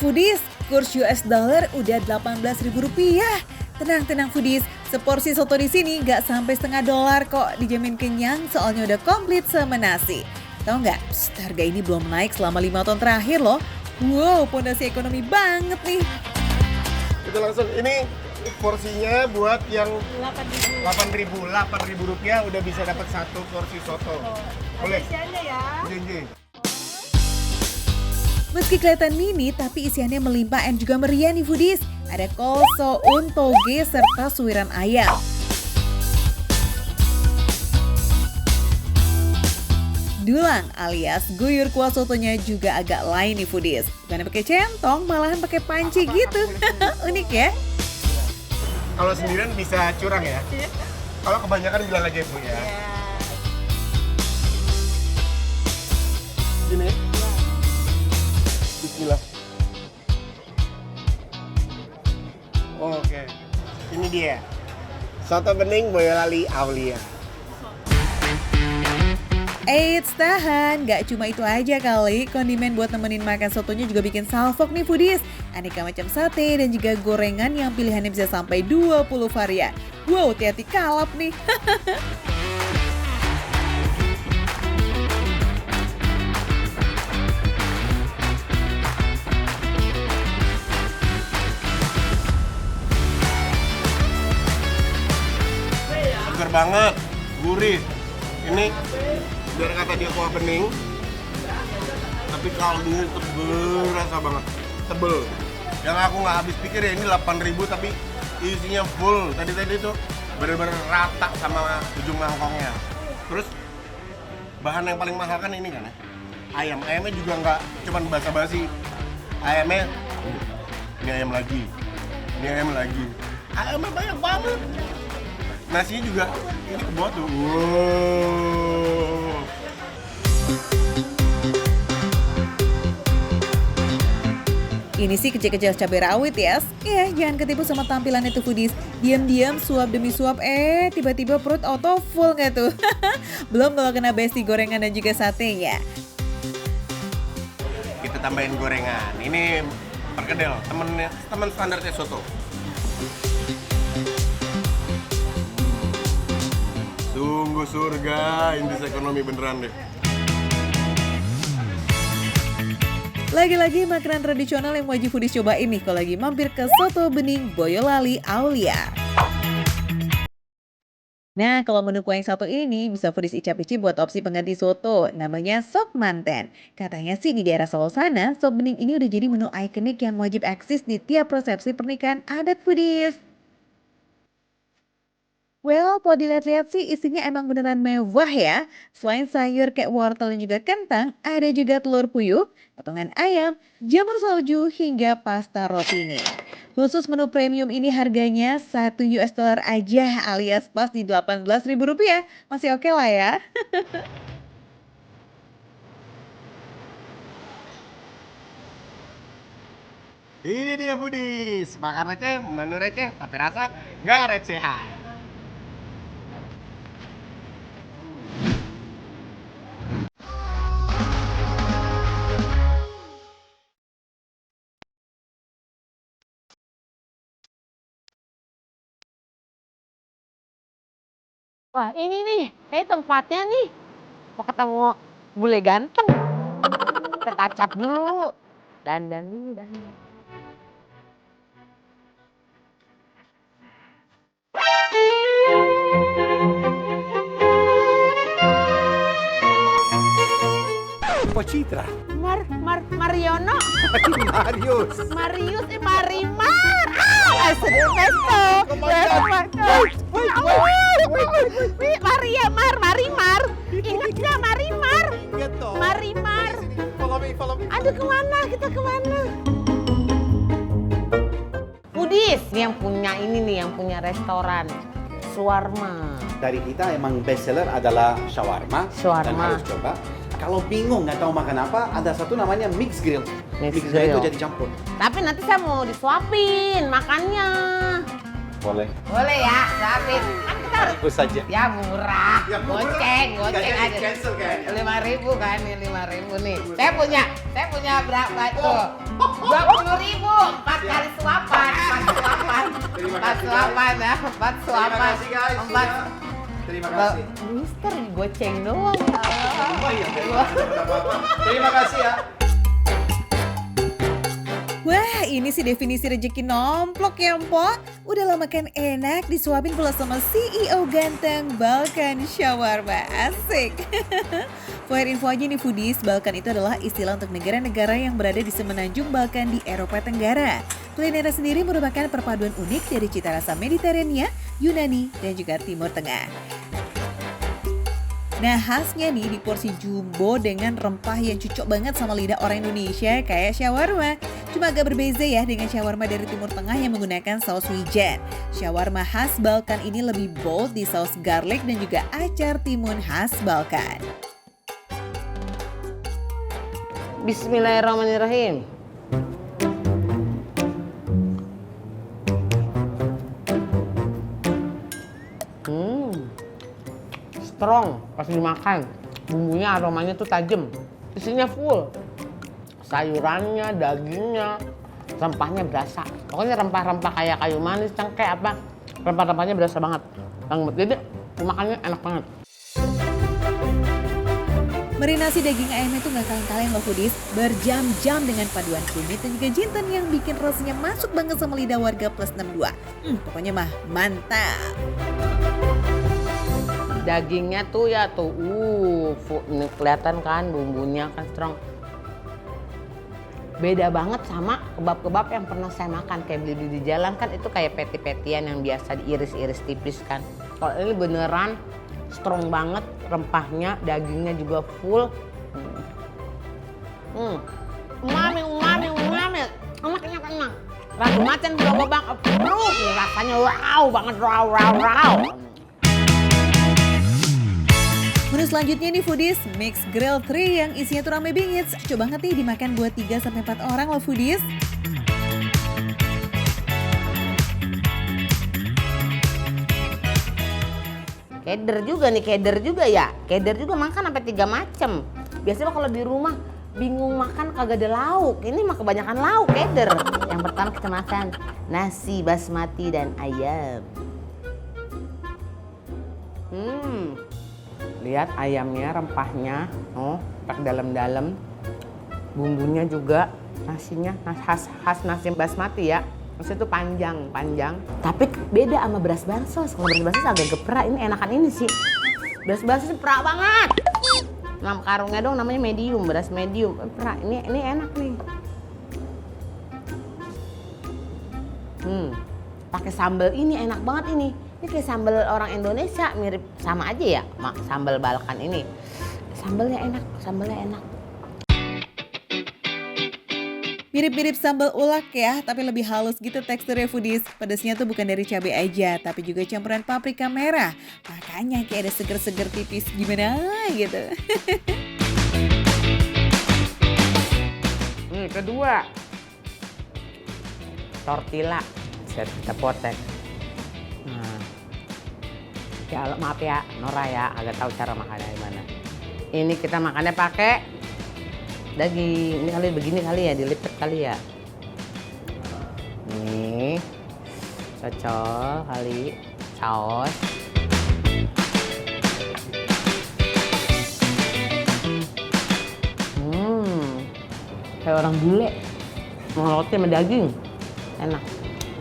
foodies, kurs US dollar udah Rp18.000. Tenang foodies, seporsi soto di sini nggak sampai setengah dolar kok, dijamin kenyang soalnya udah komplit sama nasi. Tahu nggak, harga ini belum naik selama 5 tahun terakhir loh. Wow, pondasi ekonomi banget nih. Itu langsung, ini porsinya buat yang 8.000 rupiah udah bisa dapat satu porsi soto. Boleh? Isiannya ya. Janji. Meski kelihatan mini, tapi isiannya melimpah dan juga meriah nih foodies. Ada kol, soun, toge, serta suiran ayam. Dulang alias guyur kuah sotonya juga agak lain nih foodies. Bukan pakai centong, malahan pakai panci gitu. Unik ya? Kalau sendirian bisa curang ya? Kalau kebanyakan bilang aja Bu ya. Gini. Bismillah. Oke. Ini dia. Soto bening Boyolali Aulia. Eits, tahan, gak cuma itu aja kali, kondimen buat nemenin makan sotonya juga bikin salfok nih foodies. Aneka macam sate dan juga gorengan yang pilihannya bisa sampai 20 varian. Wow, hati-hati kalap nih. Segar banget, gurih. Ini biar kata dia kuah bening, tapi kaldunya tebel, rasa banget, tebel. Yang aku nggak habis pikir ya ini 8.000 tapi isinya full. Tadi itu bener-bener rata sama ujung mangkoknya. Terus bahan yang paling mahal kan ini kan ya, ayamnya juga nggak cuman basa-basi. Ayamnya, ini ayam lagi, ayamnya banyak banget. Nasinya juga ini kebuat tuh. Wow. Ini sih kecil-kecil cabai rawit ya. Jangan ketipu sama tampilannya tuh foodies. Diam-diam suap demi suap, tiba-tiba perut auto full nggak tuh? Belum kalau kena besti gorengan dan juga satenya. Kita tambahin gorengan. Ini perkedel, teman standarnya soto. Sungguh surga, indis ekonomi beneran deh. Lagi-lagi makanan tradisional yang wajib foodies cobain nih kalau lagi mampir ke Soto Bening Boyolali Aulia. Nah, kalau menu kuah yang satu ini bisa foodies icap-icip buat opsi pengganti soto, namanya sop manten. Katanya sih di daerah Solo sana, sop bening ini udah jadi menu ikonik yang wajib eksis di tiap resepsi pernikahan adat foodies. Well, kalau dilihat-lihat sih isinya emang beneran mewah ya. Selain sayur kayak wortel dan juga kentang, ada juga telur puyuh, potongan ayam, jamur salju, hingga pasta roti nih. Khusus menu premium ini harganya $1 aja alias pas di Rp18.000. Masih oke lah ya. Ini dia foodies, makan receh, menu receh, tapi rasa nggak recehan. Wah, ini nih, kayak tempatnya nih. Mau ketemu bule ganteng. Kita tacap dulu. Dandan dulu, dandan. Pak Citra. Mariono. Marius. Marimar. Sedih pesto. Marimar. Ingat nggak Marimar? Marimar. Follow me. Aduh, kemana? Kita kemana? Foodies yang punya ini nih, yang punya restoran. Shawarma. Dari kita emang best seller adalah shawarma. Dan harus coba. Kalau bingung nggak tahu makan apa, ada satu namanya mix grill. Mix grill itu jadi campur. Tapi nanti saya mau disuapin makannya. Boleh. Boleh ya, suapin. Kan kita harus aku saja. Ya murah. Ya, murah. Goceng Nggak jadi aja. cancel kayaknya. 5.000 kan nih, 5.000 nih. Saya punya berapa tuh? 20.000. 4 kali suapan, 4 suapan. Terima 4 kasih, suapan ya, 4 suapan. Terima kasih guys. 4. Ya. Terima kasih. Mister goceng doang ya Allah. Oh iya, terima kasih ya. Wah, ini sih definisi rezeki nomplok ya, Mpok. Udah lama makan enak, disuapin pula sama CEO ganteng Balkan Shawarma. Asik. For info aja nih foodies, Balkan itu adalah istilah untuk negara-negara yang berada di semenanjung Balkan di Eropa Tenggara. Kulinernya sendiri merupakan perpaduan unik dari cita rasa Mediterania, Yunani, dan juga Timur Tengah. Nah, khasnya nih di porsi jumbo dengan rempah yang cocok banget sama lidah orang Indonesia kayak shawarma. Cuma agak berbeza ya dengan shawarma dari Timur Tengah yang menggunakan saus wijen. Shawarma khas Balkan ini lebih bold di saus garlic dan juga acar timun khas Balkan. Bismillahirrahmanirrahim. Strong pas dimakan, bumbunya aromanya tuh tajam, isinya full, sayurannya, dagingnya, rempahnya berasa. Pokoknya rempah-rempah kayak kayu manis, cengkeh apa, rempah-rempahnya berasa banget. Jadi makannya enak banget. Marinasi daging ayamnya tuh gak kaleng-kaleng loh foodies, berjam-jam dengan paduan kunyit dan juga jinten yang bikin rasanya masuk banget sama lidah warga plus 62. Pokoknya mah mantap. Dagingnya tuh ya tuh, ini kelihatan kan bumbunya kan strong. Beda banget sama kebab-kebab yang pernah saya makan, kayak beli di jalan kan itu kayak peti-petian yang biasa diiris-iris tipis kan. Kalau ini beneran strong banget, rempahnya, dagingnya juga full. Umami, enaknya enak. Rasa macan berapa bang, rasanya wow banget, wow. Menu selanjutnya nih foodies, Mix Grill 3 yang isinya tuh rame bingits. Coba banget nih dimakan buat 3-4 orang loh foodies. Keder juga ya. Keder juga makan sampai 3 macem. Biasanya kalau di rumah bingung makan kagak ada lauk. Ini mah kebanyakan lauk keder. Yang pertama kita makan nasi basmati dan ayam. Lihat ayamnya, rempahnya, pakai dalam-dalam. Bumbunya juga, nasinya khas nasi basmati ya. Nasi itu panjang. Tapi beda sama beras bansos. Kalau beras bansos agak geprak, ini enakan ini sih. Beras bansos perak banget. Nama karungnya dong namanya medium, beras medium. Perak, ini enak nih. Pakai sambal ini enak banget ini. Ini kayak sambal orang Indonesia, mirip sama aja ya, sambal Balkan ini. Sambalnya enak. Mirip-mirip sambal ulak ya, tapi lebih halus gitu teksturnya foodies. Pedasnya tuh bukan dari cabai aja, tapi juga campuran paprika merah. Makanya kayak ada seger-seger tipis gimana gitu. Kedua, tortilla. Kita potek. Ya maaf ya, Nora ya, agak tahu cara makannya gimana. Ini kita makannya pakai daging. Ini kali begini kali ya, dilipat kali ya. Nih, cocol kali, saus. Kayak orang bule, ngelotnya sama daging, enak.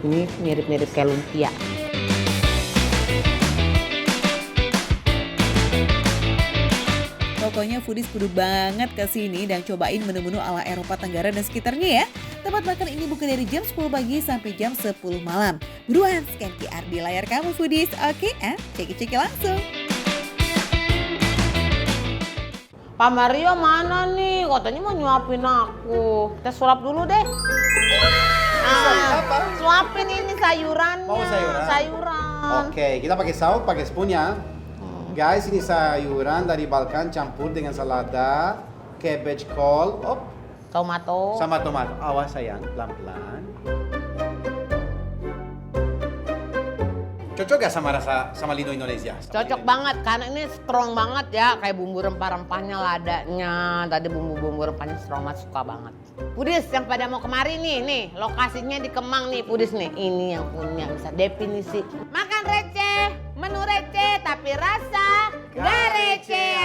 Ini mirip-mirip kayak lumpia. Pokoknya foodies kudu banget ke sini dan cobain menu-menu ala Eropa Tenggara dan sekitarnya ya. Tempat makan ini buka dari jam 10 pagi sampai jam 10 malam. Buruan scan QR di layar kamu foodies. Oke, ceki-ceki langsung. Pak Mario mana nih? Katanya mau nyuapin aku. Kita sulap dulu deh. Suapin ini sayurannya. Mau sayuran? Sayuran. Oke, kita pakai saus, pakai spoon ya. Guys, ini sayuran dari Balkan campur dengan selada, cabbage kol, Tomato. sama tomat. Awas sayang, pelan-pelan. Cocok gak sama rasa sama lido Indonesia? Cocok banget karena ini strong banget ya, kayak bumbu rempah-rempahnya, ladanya, tadi bumbu-bumbu rempahnya strong banget, suka banget. Pudis yang pada mau kemari nih lokasinya di Kemang nih Pudis nih, ini yang punya bisa definisi. Makan receh, menu receh tapi rasa gak recehan.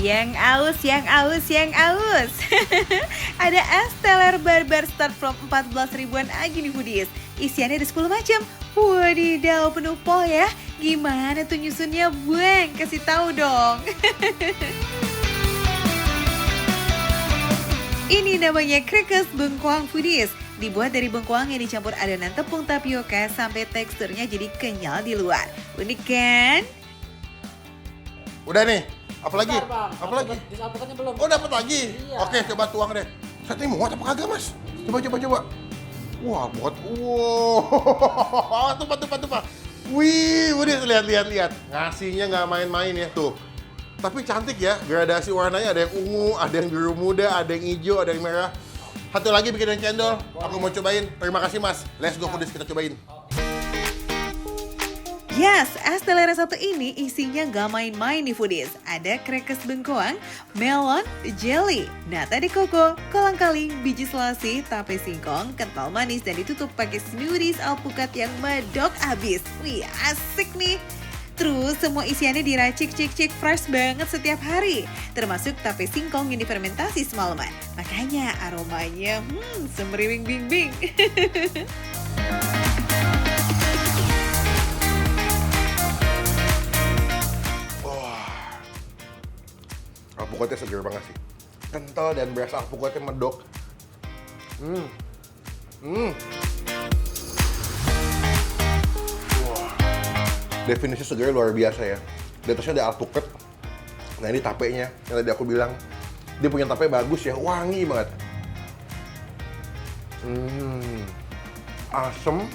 Yang aus, yang aus, yang aus. Ada es teler barbar start from 14 ribuan aja nih foodies. Isiannya ada 10 macam. Wadidaw, penuh pol ya. Gimana tuh nyusunnya, Bueng? Kasih tahu dong. Ini namanya krekes bengkoang foodies. Dibuat dari bengkoang yang dicampur adonan tepung tapioka sampai teksturnya jadi kenyal di luar. Unik kan? Udah nih. Apalagi? Bentar, Bang. Apalagi? Disampaikannya belum. Oh, dapat lagi. Iya. Oke, coba tuang deh. Set ini muat apa kagak, Mas? Coba. Wah, muat. Wow. Tumpah. Wih, udah lihat. Ngasihnya nggak main-main ya tuh. Tapi cantik ya, gradasi warnanya ada yang ungu, ada yang biru muda, ada yang hijau, ada yang merah. Satu lagi bikin cendol. Aku mau cobain. Terima kasih, Mas. Let's go foodies, kita cobain. Yes, es teler satu ini isinya gak main-main nih foodies. Ada krekes bengkoang, melon, jelly, nata de coco, kolang-kaling, biji selasi, tape singkong, kental manis, dan ditutup pakai smoothies alpukat yang medok abis. Wih, asik nih. Terus semua isiannya diracik cik fresh banget setiap hari. Termasuk tape singkong yang difermentasi semalaman. Makanya aromanya semeriwing bing-bing. Alpukatnya segar banget sih. Kental dan berasa alpukatnya medok. Wah. Definisi segar luar biasa ya. Di atasnya ada alpukat. Nah ini tapenya, yang tadi aku bilang. Dia punya tape bagus ya, wangi banget. Asem.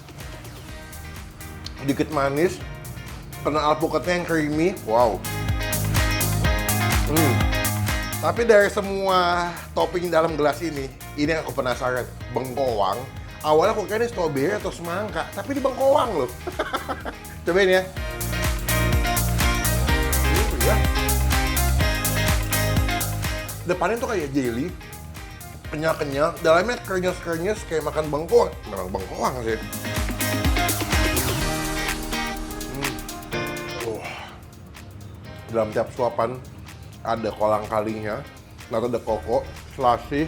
Sedikit manis. Kena alpukatnya yang creamy. Wow. Tapi dari semua topping dalam gelas ini yang aku penasaran, bengkoang. Awalnya aku kira ini strawberry atau semangka, tapi ini bengkoang loh. Cobain ya. Ya. Depannya tuh kayak jelly, kenyal-kenyal, dalamnya krenyes-krenyes kayak makan bengkoang. Memang bengkoang sih. Dalam tiap suapan ada kolang-kalingnya, nata de coco, selasi,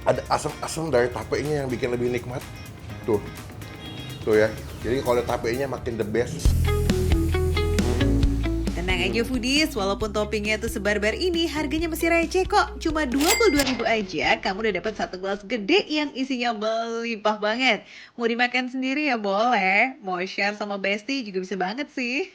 ada asam-asam dari tapenya yang bikin lebih nikmat. Tuh ya. Jadi kalau ada tapenya makin the best. Tenang aja foodies, walaupun toppingnya tuh sebar-bar ini, harganya masih receh kok. Cuma 22.000 aja, kamu udah dapat satu gelas gede yang isinya melimpah banget. Mau dimakan sendiri ya boleh, mau share sama bestie juga bisa banget sih.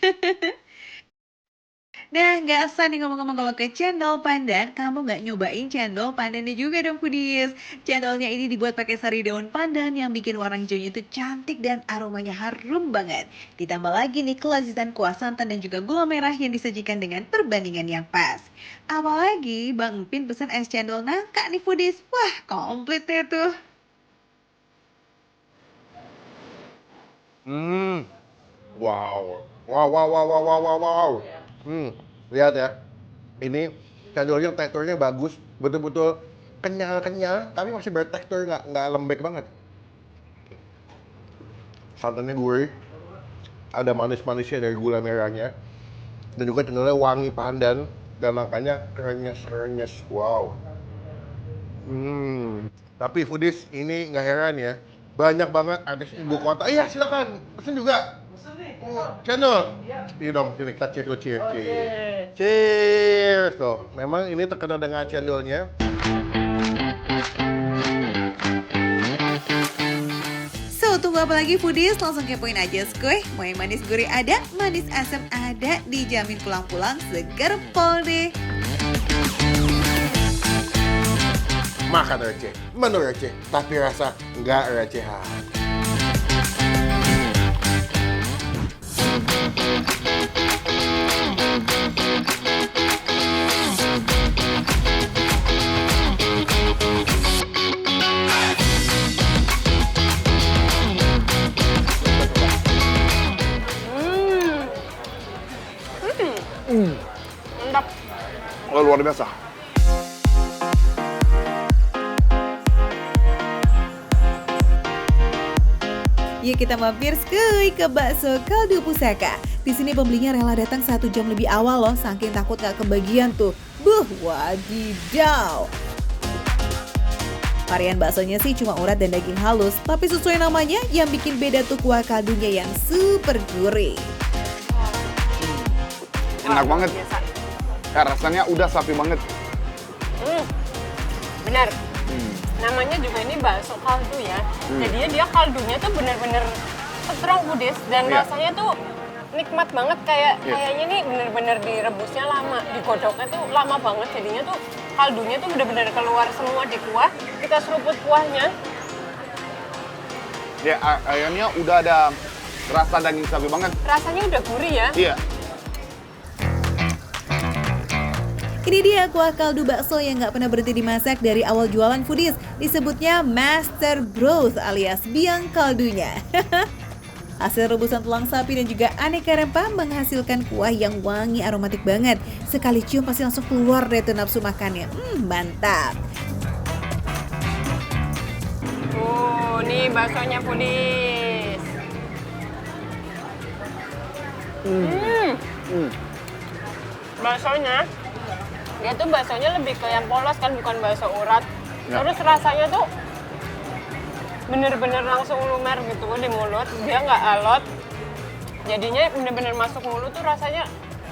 Nah, nggak asal nih ngomong-ngomong kalau ke cendol pandan, kamu nggak nyobain cendol pandannya juga dong foodies. Cendolnya ini dibuat pakai sari daun pandan yang bikin warna hijaunya itu cantik dan aromanya harum banget. Ditambah lagi nih kelazitan kuah santan dan juga gula merah yang disajikan dengan perbandingan yang pas. Apalagi Bang Empin pesan es cendol nangka nih foodies. Wah, komplit deh tuh. Wow. Lihat ya. Ini cendolnya teksturnya bagus, betul-betul kenyal-kenyal, tapi masih bertekstur nggak lembek banget. Santannya gurih, ada manis-manisnya dari gula merahnya, dan juga cendolnya wangi pandan dan makanya krenyes. Wow. Tapi foodies ini nggak heran ya, banyak banget artis ibu kota. Iya silakan, pesen juga. Cendol? Iya dong, sini kita cheers. Cheers! Tuh, memang ini terkenal dengan cendolnya. So, tunggu apa lagi foodies? Langsung kepoin aja skuy. Mau yang manis gurih ada, manis asam ada, dijamin pulang-pulang seger pol deh. Makan receh, menu receh, tapi rasa nggak recehan. Oh, luar biasa. Yuk kita mampir skuy ke bakso kaldu pusaka. Di sini pembelinya rela datang 1 jam lebih awal loh, saking takut gak kebagian tuh. Wadidaw. Varian baksonya sih cuma urat dan daging halus, tapi sesuai namanya yang bikin beda tuh kuah kaldunya yang super gurih. Enak banget. Ya, rasanya udah sapi banget. Benar. Namanya juga ini bakso kaldu ya. Jadinya dia kaldunya tuh bener-bener strong foodies dan Iya. rasanya tuh nikmat banget kayaknya nih bener-bener direbusnya lama, digodoknya tuh lama banget. Jadinya tuh kaldunya tuh bener-bener keluar semua di kuah. Kita seruput kuahnya. Ya, ayamnya udah ada rasa daging sapi banget. Rasanya udah gurih ya. Iya. Ini dia kuah kaldu bakso yang nggak pernah berhenti dimasak dari awal jualan foodies. Disebutnya Master Broth alias biang kaldunya. Hasil rebusan tulang sapi dan juga aneka rempah menghasilkan kuah yang wangi aromatik banget. Sekali cium pasti langsung keluar deh tuh nafsu makannya. Mantap. Nih baksonya foodies. Baksonya, dia tuh baksonya lebih ke yang polos kan, bukan bakso urat. Ya. Terus rasanya tuh bener-bener langsung lumer gitu di mulut, dia nggak alot. Jadinya bener-bener masuk mulut tuh rasanya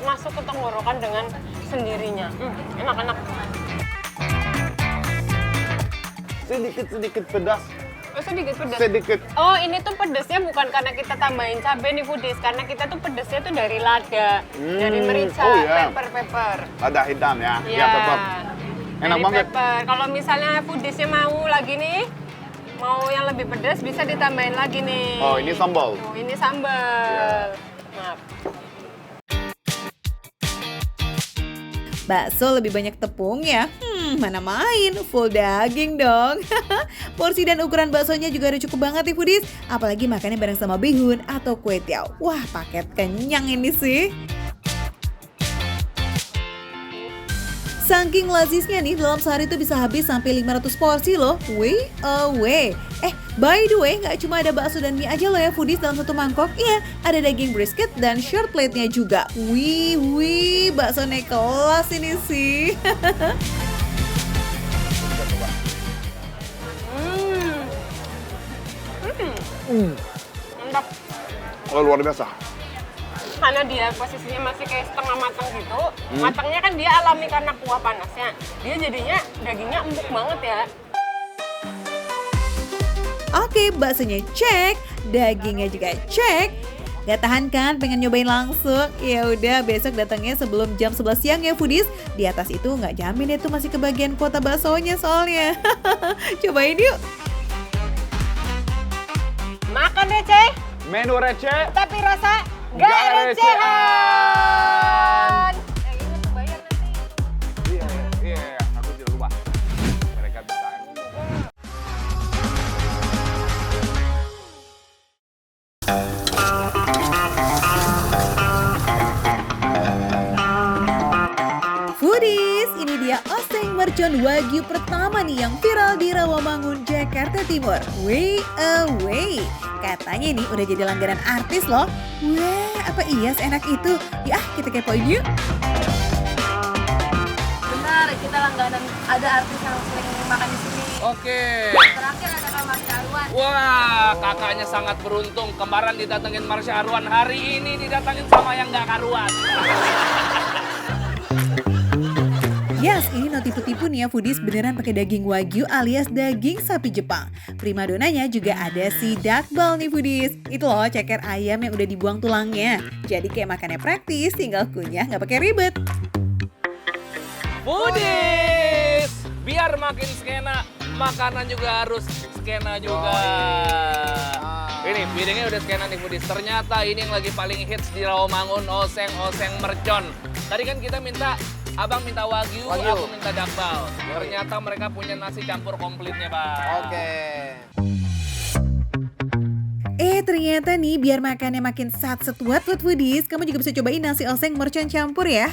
masuk ke tenggorokan dengan sendirinya. Enak-enak. Sedikit pedas. Oh, sedikit pedas. Sedikit. Oh, ini tuh pedesnya bukan karena kita tambahin cabai nih foodies, karena kita tuh pedesnya tuh dari lada, dari merica, oh iya. pepper. Ada hitam ya. Iya. Ya, tetap. Enak Dari banget. pepper. Kalau misalnya foodiesnya mau lagi nih, mau yang lebih pedas bisa ditambahin lagi nih. Oh, ini sambal. Oh, ini sambal. Maaf. Bakso lebih banyak tepungnya. Mana main, full daging dong. Porsi dan ukuran baksonya juga udah cukup banget nih foodies. Apalagi makannya bareng sama bihun atau kue tiaw. Wah, paket kenyang ini sih. Saking lazisnya nih, dalam sehari tuh bisa habis sampai 500 porsi loh. Way away. By the way, nggak cuma ada bakso dan mie aja loh ya foodies dalam satu mangkok. Iya, ada daging brisket dan short plate-nya juga. Wih, bakso naik kelas ini sih. Mantap. Oh, luar biasa. Karena dia posisinya masih kayak setengah matang gitu. Matangnya kan dia alami karena kuah panasnya. Dia jadinya dagingnya empuk banget ya. Oke, baksonya cek, dagingnya juga cek. Gak tahan kan pengen nyobain langsung? Ya udah besok datangnya sebelum jam 11 siang ya foodies. Di atas itu nggak jamin deh tuh masih kebagian kuota baksonya soalnya. Cobain yuk. Makan receh, Menu receh. tapi rasa Gak gak recehan. Ingat tuh bayar nanti. Iya. Aku tidak lupa. Mereka bisa. Foodies, ini dia oseng mercon wagyu pertama nih yang viral di Rawamangun, Jakarta Timur. Way away. Katanya nih udah jadi langganan artis loh. Wah, apa iya seenak itu? Ya, kita kepoin yuk. Benar, kita langganan ada artis yang sering makan di sini. Oke. Terakhir ada Kak Marsha Arwan. Wah, kakaknya sangat beruntung. Kemarin didatengin Marsha Arwan, hari ini didatengin sama yang gak karuan. Yes, ini no tipu-tipu nih ya foodies, beneran pakai daging wagyu alias daging sapi Jepang. Primadonanya juga ada si dakbal nih foodies. Itu loh ceker ayam yang udah dibuang tulangnya. Jadi kayak makannya praktis, tinggal kunyah nggak pakai ribet. Foodies, biar makin skena, makanan juga harus skena juga. Ini piringnya udah skena nih foodies. Ternyata ini yang lagi paling hits di Rawamangun, oseng-oseng mercon. Tadi kan kita Abang minta wagyu, aku minta dakbal. Ternyata mereka punya nasi campur komplitnya, Pak. Oke. Ternyata nih biar makannya makin satset buat foodies, kamu juga bisa cobain nasi oseng mercon campur ya.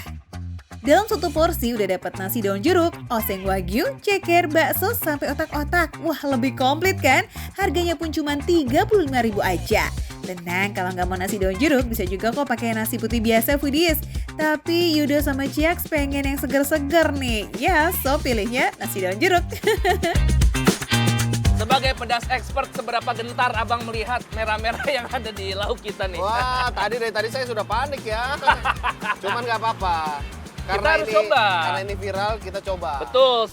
Dalam satu porsi udah dapat nasi daun jeruk, oseng wagyu, ceker, bakso, sampai otak-otak. Wah, lebih komplit kan? Harganya pun cuma 35.000 aja. Tenang, kalau nggak mau nasi daun jeruk, bisa juga kok pakai nasi putih biasa foodies. Tapi Yudo sama Ciaks pengen yang seger-seger nih. Ya, so pilihnya nasi daun jeruk. Sebagai pedas expert, seberapa gentar abang melihat merah-merah yang ada di lauk kita nih? Wah, dari tadi saya sudah panik ya. Cuman nggak apa-apa. Kita harus coba. Karena ini viral, kita coba. Betul.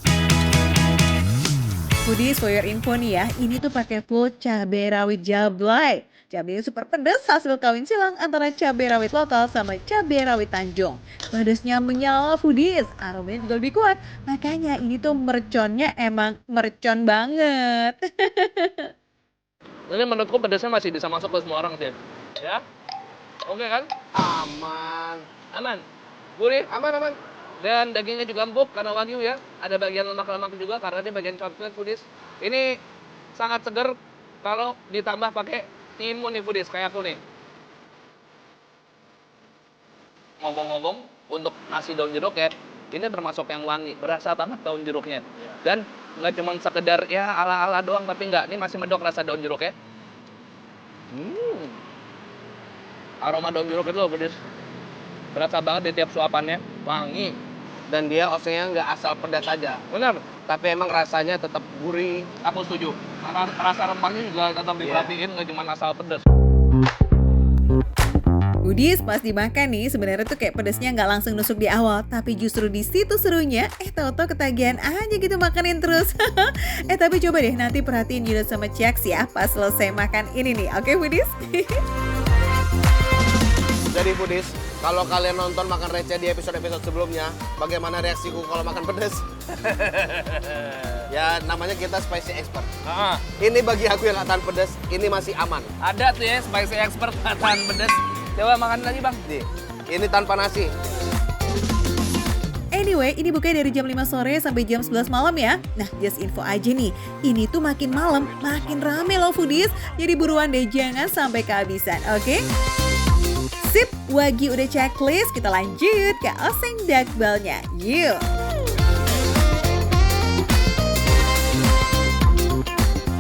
Foodies, for your info nih ya, ini tuh pakai full cabai rawit jablay. Cabainya super pedas, hasil kawin silang antara cabai rawit lokal sama cabai rawit Tanjung. Pedasnya menyala foodies, aromanya juga lebih kuat. Makanya ini tuh merconnya emang mercon banget. Ini menurutku pedasnya masih bisa masuk ke semua orang sih. Ya? Oke kan? Aman. Aman? Gurih? Aman. Dan dagingnya juga empuk karena wagyu ya. Ada bagian lemak-lemak juga karena dia bagian coklat foodies. Ini sangat seger kalau ditambah pakai timun nih foodies, kayak aku nih. Ngomong-ngomong, untuk nasi daun jeruk ya, ini termasuk yang wangi, berasa banget daun jeruknya. Dan nggak cuma sekedar ya ala-ala doang, tapi nggak, ini masih medok rasa daun jeruk ya. Aroma daun jeruk itu loh foodies, berasa banget di tiap suapannya, wangi. Dan dia osengnya nggak asal pedas saja. Benar, Tapi emang rasanya tetap gurih. aku setuju. Rasa rempahnya juga tetap diperhatiin, nggak cuma asal pedas. Foodies, pas dimakan nih, sebenarnya tuh kayak pedasnya nggak langsung nusuk di awal, tapi justru di situ serunya, tahu-tahu ketagihan aja gitu makanin terus. Tapi coba deh nanti perhatiin Yudo sama Ciaks ya pas selesai makan ini nih, oke Foodies? Jadi foodies, kalau kalian nonton makan receh di episode-episode sebelumnya, bagaimana reaksiku kalau makan pedas? Ya namanya kita spicy expert. Ini bagi aku yang nggak tahan pedas, ini masih aman. Ada tuh ya spicy expert tahan pedas. Coba makan lagi bang. Nih, ini tanpa nasi. Anyway, ini bukanya dari jam 5 sore sampai jam 11 malam ya. Nah, just info aja nih, ini tuh makin malam, makin rame loh Foodies. Jadi buruan deh, jangan sampai kehabisan, oke? Sip, wagyu udah checklist, kita lanjut ke oseng dakbalnya. Yuk!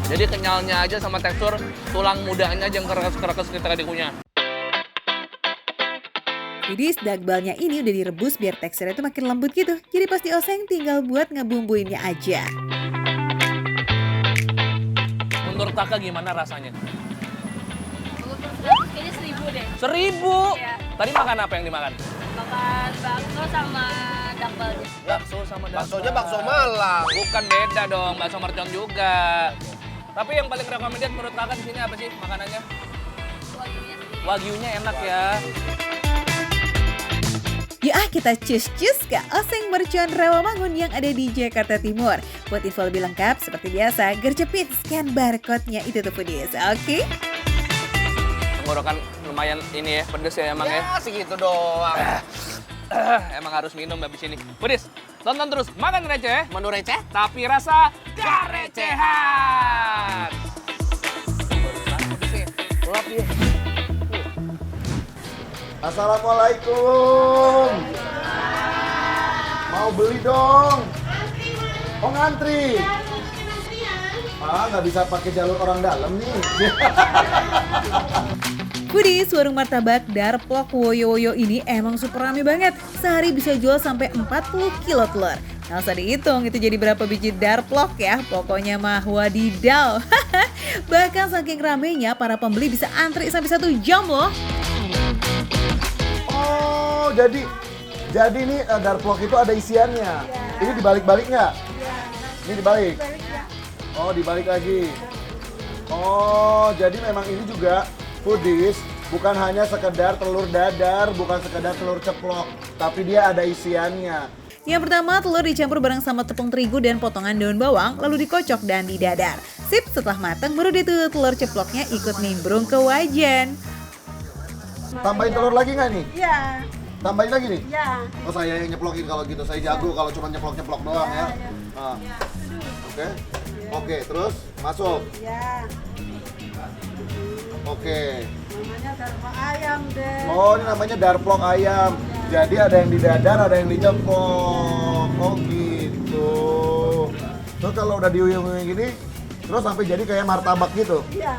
Jadi kenyalnya aja sama tekstur tulang mudanya aja yang kerekes-kerekes ketika dikunyah. Jadi dakbalnya ini udah direbus biar teksturnya tuh makin lembut gitu. Jadi pas dioseng tinggal buat ngebumbuinnya aja. Menurut kakak gimana rasanya? Kayaknya 1.000 deh. 1.000? Iya. Tadi makan apa yang dimakan? Makan bakso sama dakbalnya. Bakso sama dakbal. Baksonya bakso Malang. Bukan, beda dong, bakso mercon juga. Tapi yang paling recommended menurut kakak di sini apa sih makanannya? Wagyunya enak ya. Yuk kita cus-cus ke oseng mercon Rawamangun yang ada di Jakarta Timur. Buat info lebih lengkap, seperti biasa, gercepin scan barcode-nya itu tuh Foodies, oke? Tenggorokan lumayan ini ya, pedes ya emang ya. Ya segitu doang. Emang harus minum habis ini. Foodies, tonton terus Makan Receh, Menu receh? tapi rasa gak recehan. Gelap dia. Assalamualaikum. Mau beli dong. Oh ngantri. Nggak bisa pakai jalur orang dalam nih. Foodies, warung martabak Darplok Woyo-Woyo ini emang super rame banget. Sehari bisa jual sampai 40 kilo telur. Nggak usah dihitung itu jadi berapa biji Darplok ya. Pokoknya mah wadidaw. Bahkan saking ramenya para pembeli bisa antri sampai 1 jam loh. Oh jadi nih Darplok itu ada isiannya. Ini dibalik-balik nggak? Ini dibalik. Oh dibalik lagi. Oh jadi memang ini juga Foodies bukan hanya sekedar telur dadar, bukan sekedar telur ceplok, tapi dia ada isiannya. Yang pertama, telur dicampur bareng sama tepung terigu dan potongan daun bawang, lalu dikocok dan didadar. Sip, setelah matang baru deh tuh telur ceploknya ikut nimbrung ke wajan. Tambahin telur lagi nggak nih? Iya. Tambahin lagi nih? Iya. Oh saya yang nyeplokin kalau gitu, saya jago kalau cuma nyeplok-nyeplok doang ya. Ah. Oke, terus masuk. Iya. Oke. Namanya darplok ayam deh. Oh ini namanya Darplok ayam. Jadi ada yang di dadar, ada yang di jempol. Oh gitu. Terus kalau udah diuyung-uyung gini, terus sampai jadi kayak martabak gitu. Iya.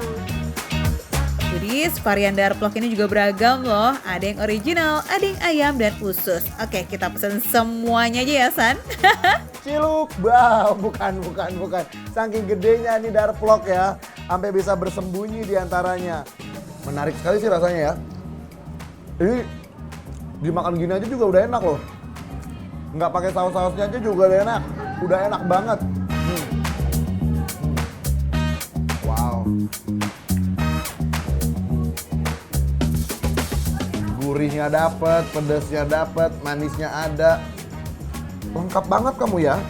Foodies, varian darplok ini juga beragam loh. Ada yang original, ada yang ayam dan usus. Oke, kita pesen semuanya aja ya, San. Ciluk, wow, bukan. Saking gedenya nih darplok ya, sampai bisa bersembunyi di antaranya. Menarik sekali sih rasanya ya. Ini dimakan gini aja juga udah enak loh. Nggak pakai saus-sausnya aja juga udah enak. Udah enak banget. Wow. Gurihnya dapet, pedasnya dapet, manisnya ada. Lengkap banget kamu ya.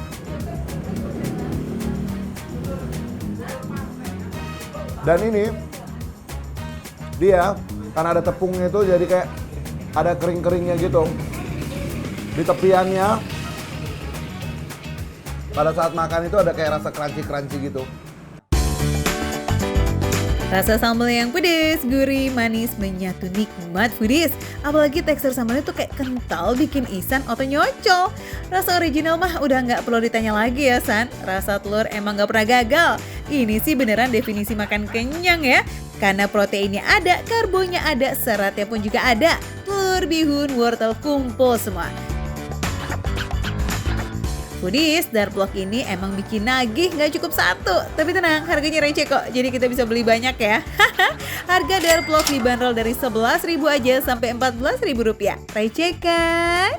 Dan ini dia karena ada tepungnya itu jadi kayak ada kering-keringnya gitu di tepiannya. Pada saat makan itu ada kayak rasa crunchy-crunchy gitu. Rasa sambal yang pedes, gurih, manis, menyatu nikmat foodies. Apalagi tekstur sambalnya tuh kayak kental bikin Ihsan otot nyocol. Rasa original mah udah nggak perlu ditanya lagi ya San. Rasa telur emang nggak pernah gagal. Ini sih beneran definisi makan kenyang ya. Karena proteinnya ada, karbonya ada, seratnya pun juga ada. Telur, bihun, wortel kumpul semua. Foodies, darplok ini emang bikin nagih nggak cukup satu. Tapi tenang, harganya receh kok, jadi kita bisa beli banyak ya. Harga darplok dibanderol dari 11.000 aja sampai 14.000 rupiah. Receh kan?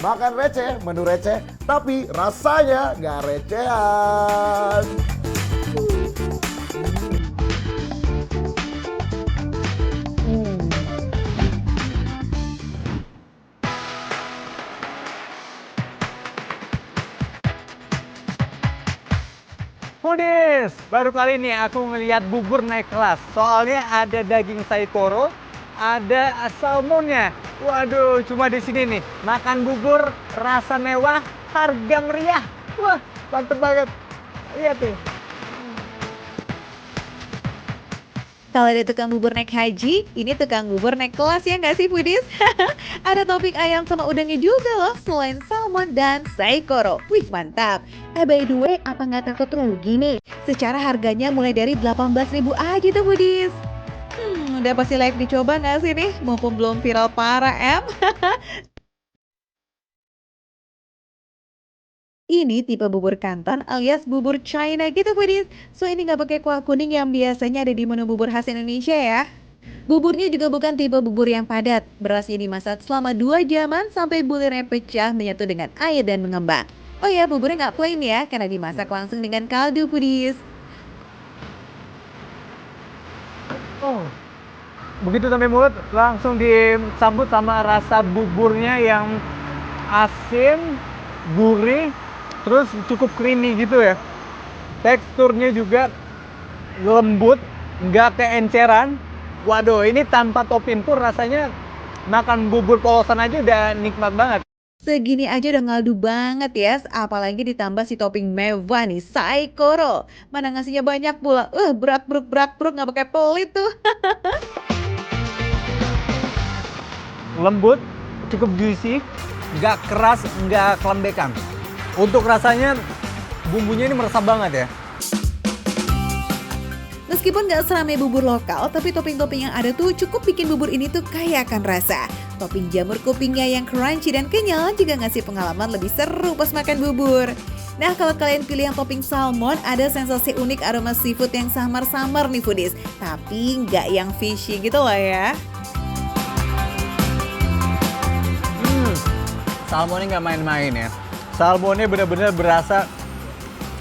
Makan receh, menu receh, tapi rasanya nggak recehan. Foodies, baru kali ini aku ngelihat bubur naik kelas. Soalnya ada daging saikoro, ada salmonnya. Waduh, cuma di sini nih. Makan bubur rasa mewah, harga meriah. Wah, mantep banget. Lihat tuh. Kalau ada tukang bubur naik haji, ini tukang bubur naik kelas ya nggak sih foodies? Ada topping ayam sama udangnya juga loh, selain salmon dan saikoro. Wih mantap. By the way, apa nggak takut rugi nih? Secara harganya mulai dari 18.000 aja tuh foodies. Udah pasti layak dicoba nggak sih nih? Mumpung belum viral parah em. Ini tipe bubur Kanton alias bubur China gitu foodies. So ini nggak pakai kuah kuning yang biasanya ada di menu bubur khas Indonesia ya. Buburnya juga bukan tipe bubur yang padat. Berasnya dimasak selama 2 jaman sampai bulirnya pecah menyatu dengan air dan mengembang. Oh ya, buburnya nggak plain ya, karena dimasak langsung dengan kaldu foodies. Oh, begitu sampai mulut langsung disambut sama rasa buburnya yang asin, gurih, terus cukup creamy gitu ya. Teksturnya juga lembut, nggak keenceran. Waduh, ini tanpa topping pun rasanya makan bubur polosan aja udah nikmat banget. Segini aja udah ngaldu banget ya, apalagi ditambah si topping mewah nih, saikoro. Mana ngasihnya banyak pula, brak-bruk nggak pakai pelit tuh. Lembut, cukup juicy, nggak keras, nggak kelembekan. Untuk rasanya bumbunya ini meresap banget ya. Meskipun nggak seramai bubur lokal, tapi topping-topping yang ada tuh cukup bikin bubur ini tuh kaya akan rasa. Topping jamur kupingnya yang crunchy dan kenyal juga ngasih pengalaman lebih seru pas makan bubur. Nah, kalau kalian pilih yang topping salmon, ada sensasi unik aroma seafood yang samar-samar nih foodies. Tapi nggak yang fishy gitu loh ya. Salmonnya nggak main-main ya. Salmonnya benar-benar berasa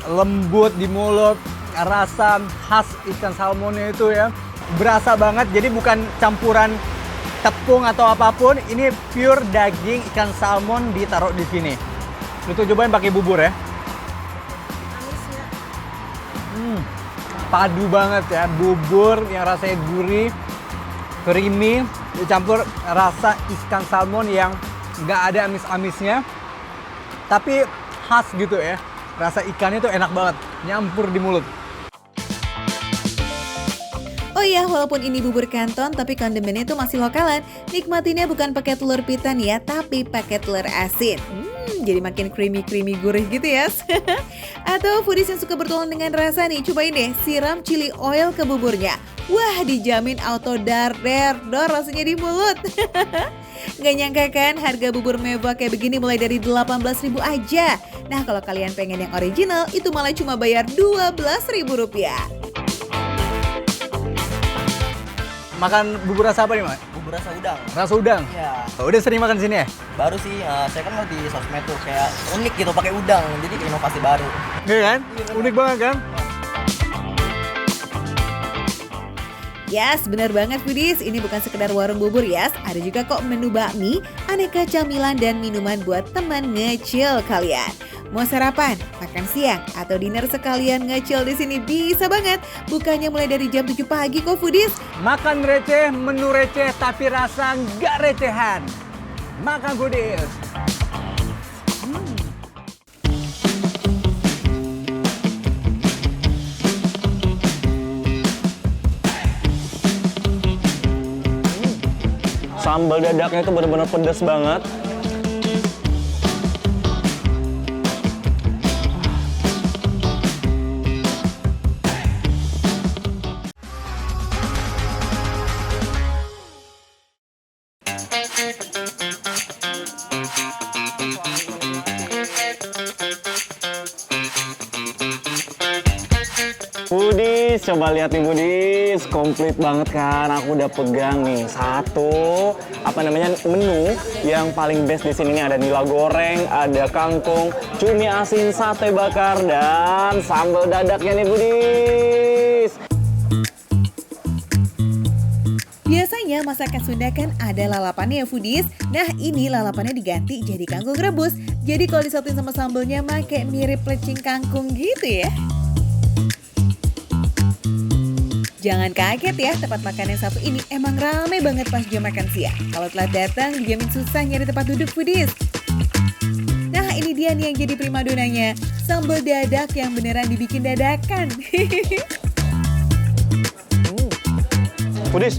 lembut di mulut. Rasa khas ikan salmonnya itu ya berasa banget. Jadi bukan campuran tepung atau apapun. Ini pure daging ikan salmon ditaruh di sini. Lu tuh cobain pakai bubur ya. Padu banget ya, bubur yang rasanya gurih, creamy, dicampur rasa ikan salmon yang nggak ada amis-amisnya, tapi khas gitu ya. Rasa ikannya tuh enak banget, nyampur di mulut. Oh ya, walaupun ini bubur kanton, tapi kondimennya itu masih lokalan. Nikmatinya bukan pakai telur pitan ya, tapi pakai telur asin. Jadi makin creamy gurih gitu ya. Atau foodies yang suka bertolong dengan rasa nih, cobain deh siram chili oil ke buburnya. Wah, dijamin auto dor rasanya di mulut. Nggak nyangka kan harga bubur mewah kayak begini mulai dari 18.000 aja. Nah, kalau kalian pengen yang original, itu malah cuma bayar Rp12.000. Makan bubur rasa apa nih, Mak? Bubur rasa udang. Rasa udang? Iya. Udah sering makan sini ya? Baru sih, saya kan mau di sosmed tuh kayak unik gitu pakai udang, jadi inovasi baru. Iya kan? Unik banget kan? Yes, benar banget foodies. Ini bukan sekedar warung bubur ya. Ada juga kok menu bakmi, aneka camilan dan minuman buat teman ngecil kalian. Mau sarapan, makan siang, atau dinner sekalian ngecil di sini bisa banget. Bukanya mulai dari jam 7 pagi kok foodies. Makan receh, menu receh, tapi rasa nggak recehan. Makan foodies. Sambal dadaknya itu benar-benar pedas banget. Budis, coba lihat nih Budis, komplit banget kan. Aku udah pegang nih satu menu yang paling best di sini nih. Ada nila goreng, ada kangkung, cumi asin, sate bakar, dan sambal dadaknya nih Budis. Biasanya masakan Sunda kan ada lalapannya ya foodies. Nah, ini lalapannya diganti jadi kangkung rebus. Jadi kalau disatuin sama sambalnya mah kayak mirip plecing kangkung gitu ya. Jangan kaget ya, tempat makan yang satu ini emang rame banget pas jam makan siang. Kalau telat datang, dijamin susah nyari tempat duduk foodies. Nah, ini dia nih yang jadi primadonanya. Sambal dadak yang beneran dibikin dadakan. Budis,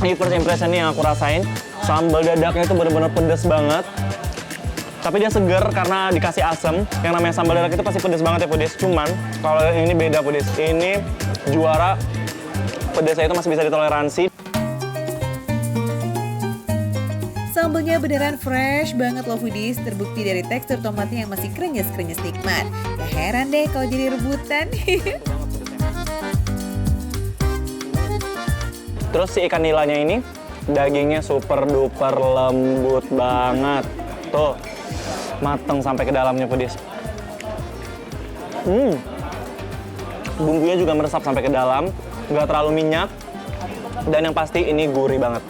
ini first impression nih yang aku rasain. Sambal dadaknya itu benar-benar pedas banget. Tapi dia seger karena dikasih asam. Yang namanya sambal dadak itu pasti pedas banget ya Budis. Cuman, kalau yang ini beda Budis. Ini juara. Pedasnya itu masih bisa ditoleransi. Sambalnya beneran fresh banget loh foodies. Terbukti dari tekstur tomatnya yang masih krenyes-krenyes nikmat. Gak heran deh kalau jadi rebutan. Terus si ikan nilanya ini, dagingnya super duper lembut banget. Tuh, mateng sampai ke dalamnya foodies. Bumbunya juga meresap sampai ke dalam. Nggak terlalu minyak, dan yang pasti ini gurih banget.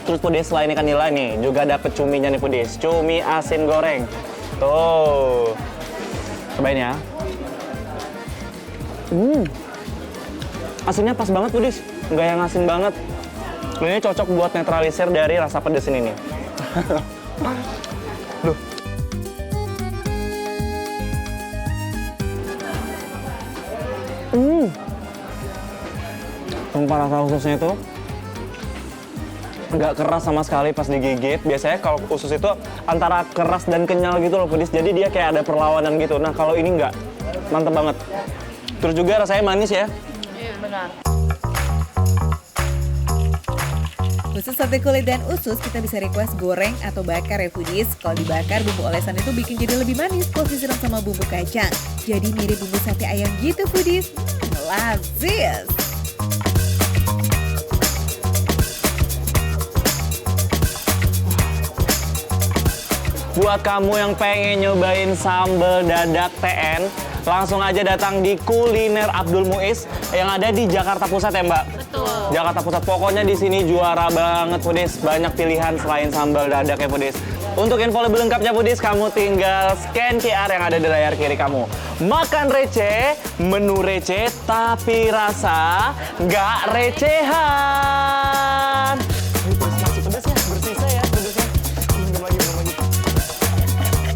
Terus foodies, selain ikan nila nih, juga dapet cuminya nih foodies, cumi asin goreng. Tuh, cobain ya. Asinnya pas banget foodies, nggak yang asin banget. Ini cocok buat netralisir dari rasa pedas ini nih. Duh. Rempah rasa ususnya itu nggak keras sama sekali pas digigit. Biasanya kalau usus itu antara keras dan kenyal gitu loh foodies. Jadi dia kayak ada perlawanan gitu. Nah kalau ini nggak, mantep banget. Terus juga rasanya manis ya. Iya benar. Khusus sate kulit dan usus kita bisa request goreng atau bakar ya foodies. Kalau dibakar bumbu olesan itu bikin jadi lebih manis kalau disiram sama bumbu kacang. Jadi mirip bumbu sate ayam gitu foodies. Lazis. Buat kamu yang pengen nyobain sambal dadak TN, langsung aja datang di Kuliner Abdul Muiz yang ada di Jakarta Pusat ya Mbak? Betul. Jakarta Pusat. Pokoknya di sini juara banget foodies. Banyak pilihan selain sambal dadak ya foodies. Untuk info lebih lengkapnya foodies, kamu tinggal scan QR yang ada di layar kiri kamu. Makan receh, menu receh, tapi rasa nggak recehan.